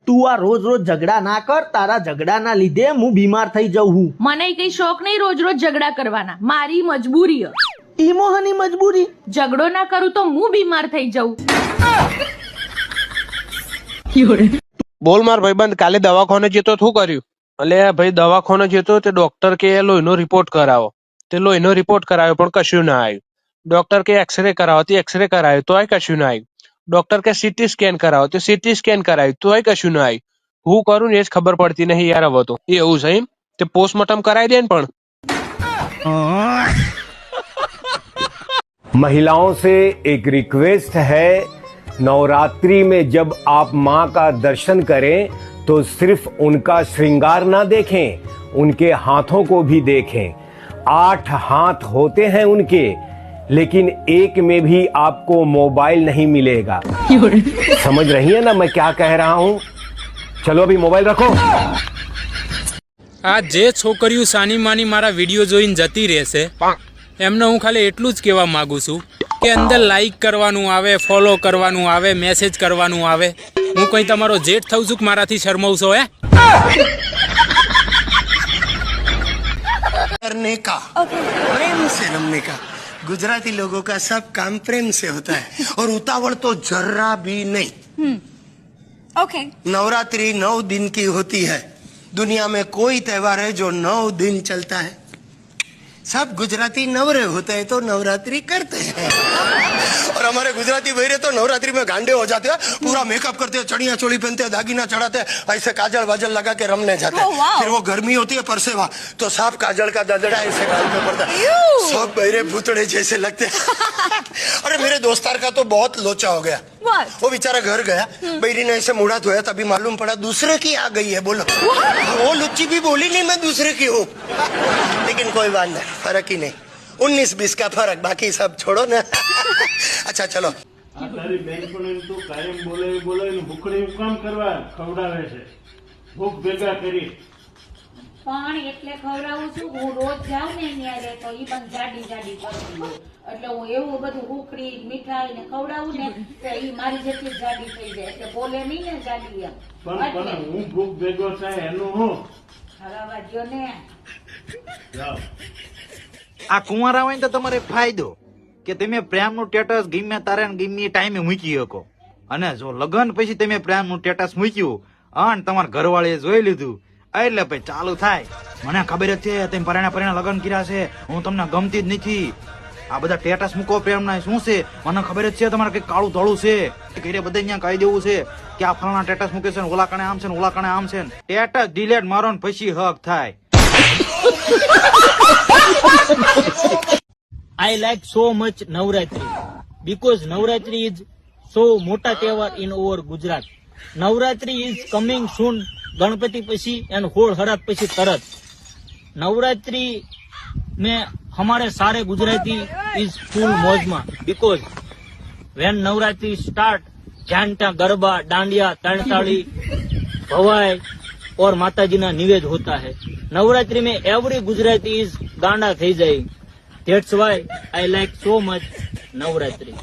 તું આ રોજ રોજ ઝઘડા ના કર, તારા ઝઘડાના લીધે હું બીમાર થઈ જાઉં હું. મને કઈ શોખ નહીં રોજ રોજ ઝઘડા કરવાના, મારી મજબૂરી. ઈ મોહની મજબૂરી. ઝઘડો ના કરું તો હું બીમાર થઈ જાઉં. બોલ માર ભાઈબંધ, કાલે દવાખાને જતો શું કર્યું? અલે ભાઈ દવાખાને જતો તે ડોક્ટર કે લોહીનો રિપોર્ટ કરાવો. તે લોહીનો રિપોર્ટ કરાવ્યો પણ કશું ના આવ્યું. ડોક્ટર કે એક્સરે કરાવો તે એક્સરે કરાવ્યો તોય કશું ના આવ્યું. ડોક્ટર કે સીટી સ્કેન કરાવો તો સીટી સ્કેન કરાવ્યું તોય કશું ના આવ્યું. હું કરું ને એ જ ખબર પડતી નહીં યાર હવે તો. એવું છે એમ? તે પોસ્ટમોર્ટમ કરાવી દે ને પણ. महिलाओं से एक रिक्वेस्ट है, नवरात्रि में जब आप माँ का दर्शन करें तो सिर्फ उनका श्रृंगार ना देखें, उनके हाथों को भी देखें. 8 हाथ होते हैं उनके, लेकिन एक में भी आपको मोबाइल नहीं मिलेगा. समझ रही है ना मैं क्या कह रहा हूँ? चलो अभी मोबाइल रखो. આ જે છોકરીઓ સાની માની મારા વિડીયો જોઈને જતી રહેશે એમને હું ખાલી એટલું જ કહેવા માંગુ છું કે અંદર લાઈક કરવાનું આવે, ફોલો કરવાનું આવે, મેસેજ કરવાનું આવે. હું કઈ તમારો જેઠ થઉં છું કે મારાથી શરમાવશો હે? करने का प्रेम से रमने का. गुजराती लोगों का सब काम प्रेम से होता है और उतावल तो जर्रा भी नहीं. ओके. नवरात्रि 9 दिन की होती है. दुनिया में कोई त्योहार है जो 9 दिन चलता है? सब गुजराती नवरे होते हैं तो नवरात्रि करते हैं. और हमारे गुजराती भैरे तो नवरात्रि में गांडे हो जाते हैं, पूरा मेकअप करते हैं, चढ़िया चोली पहनते हैं, दागीना चढ़ाते हैं, ऐसे काजल वाजल लगा के रमने जाते हैं. फिर वो गर्मी होती है परसेवा, तो साफ काजल का ददड़ा ऐसे गाल पे पड़ता है. सब भैरे भूतड़े जैसे लगते हैं. अरे मेरे दोस्तार का तो बहुत लोचा हो गया. वो बेचारा घर गया, बैरी ने ऐसे मुड़ा धोया, तभी मालूम पड़ा दूसरे की आ गई है. बोलो, वो लुच्ची भी बोली नहीं मैं दूसरे की हूँ. लेकिन कोई बात नहीं, फर्क ही नहीं. 19-20 का फर्क, बाकी सब छोड़ो ना. अच्छा चलो. તારી બેનપણી તું કાયમ બોલે ભૂખડી કામ કરવા ખવડાવે છે, ભૂખ ભેગા કરી. પણ એટલે ખવડાવું છું, હું રોજ જાઉં ને ત્યારે તો ઈ પણ જાડી જાડી કરતી હોય, એટલે હું એવું બધું ઉખડી મીઠાઈ ને ખવડાવું ને તો ઈ મારી જેટલી જાડી થઈ જાય, એટલે બોલે નહીં ને જાડી એમ. પણ હું ભૂખ ભેગો થાય એનું હું ખરાબા ગયો ને. જાઓ. આ કુંવારા હોય ને તો તમારે ફાયદો કે તમે પ્રેમનું સ્ટેટસ ગમે તારે ગમે ટાઈમે મૂકી શકો. અને જો લગ્ન પછી તમે પ્રેમનું સ્ટેટસ મૂક્યું અને તમારા ઘરવાળીએ જોઈ લીધું એટલે પછી ચાલુ થાય, મને ખબર જ છે તમે પરાણા લગ્ન કર્યા છે, હું તમને ગમતી જ નથી. આ બધા સ્ટેટસ મૂકો પ્રેમના શું છે, મને ખબર જ છે તમારે કઈ કાળું ધોળું છે, ઘરે બધા અહીંયા કહી દેવું છે કે આ ફલાણા સ્ટેટસ મૂકે છે ને ઓલા કણે આમ છે ને ઓલા કણે આમ છે. સ્ટેટસ ડિલીટ મારો ને પછી હક થાય. I like so much Navratri because Navratri is so મોટા તહેવાર in our Gujarat. Navratri is coming soon. Ganpati पसी एंड होड़ हरात पसी तरत. नवरात्रि में हमारे सारे गुजराती इज फुल मौज में बिकॉज व्हेन नवरात्रि स्टार्ट झांटा गरबा डांडिया तड़ताड़ी भवाई और माताजी ना निवेद होता है. नवरात्रि में एवरी गुजराती इज गांडा थई जाए. That's why I like so much Navratri.